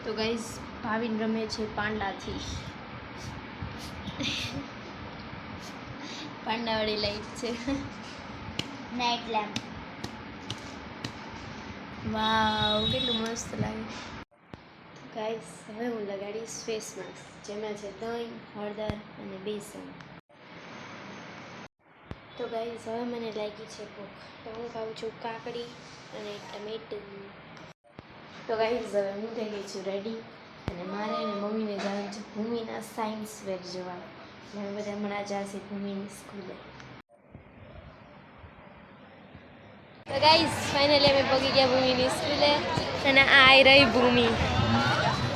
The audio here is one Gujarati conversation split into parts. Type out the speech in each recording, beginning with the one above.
તો ગાઈઝ ભાવિન રમે છે પાંડાથી. પાંડાવાળી લાઈટ છે. Night lamp. વાવ કેટલું મસ્ત લાગે. ગાઈઝ હવે હું લગાડીશ ફેસ માસ્ક, જેમાં છે દહીં, હળદર અને બેસન. તો ગાઈઝ હવે મને લાગી છે ભૂખ, તો હું ખાઉં છું કાકડી અને ટમેટું. તો ગાઈઝ હવે હું થઈ ગઈ છું રેડી, અને મારે અને મમ્મીને જવાનું છે ભૂમિના સાયન્સ વેર જોવા. અમે બધા હમણાં જશે ભૂમિની સ્કૂલે. તો ગાઈઝ ફાઇનલી અમે પગી ગયા ભૂમિની સ્કૂલે, અને આ આવી રહી ભૂમિ.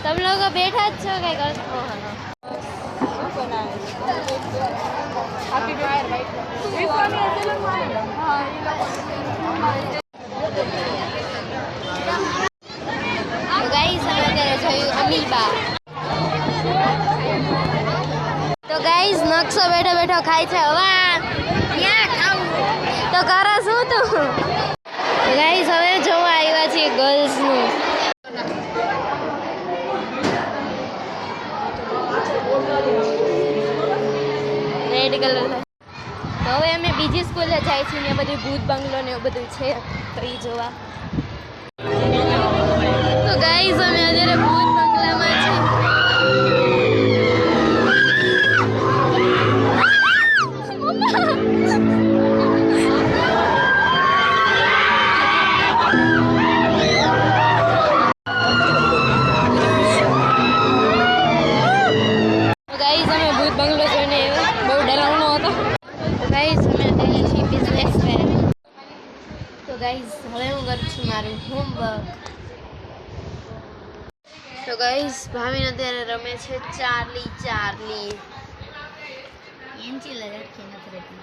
તમે લોકો બેઠા જ છો કઈ કરશો? તો ગાઈઝ નકશો બેઠો બેઠો ખાય છે હવા. તો કરો શું તું? ગાઈઝ હવે જોવા આવ્યા છીએ ગર્લ્સનું. Red colour. તો હવે અમે બીજી સ્કૂલે જાય છીએ, ને બધું ભૂત બંગલો ને એવું બધું છે તો એ જોવા. તો ગાઈઝ અમે અત્યારે ભૂત બંગલામાં છીએ. ગાઈઝ અમે ભૂત બંગલો જોઈને બહુ ડરાવનો હતો. ગાઈઝ અમે અત્યારે છીએ બિઝનેસ ફેર. તો ગાઈઝ હવે હું કરું છું મારું હોમવર્ક. તો ગાઈઝ ભાવિન અત્યારે રમે છે ચાર્લી ચાર્લી. એનથી લગાડતી નથી રહેતી.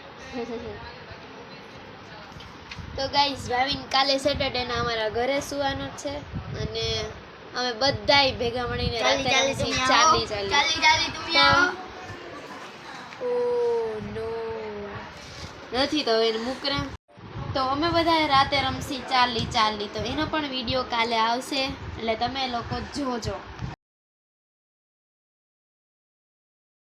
તો ગાઈઝ ભાવિન કાલે સેટરડેના અમારા ઘરે સુવાનું છે, અને અમે બધાય ભેગા મળીને રાતે રમશી ચાર્લી ચાર્લી. ઓ નો નથી તો એને મૂકરે. તો અમે બધા રાતે રમશી ચાર્લી ચાર્લી, તો એનો પણ વિડીયો કાલે આવશે, એટલે તમે લોકો જોજો.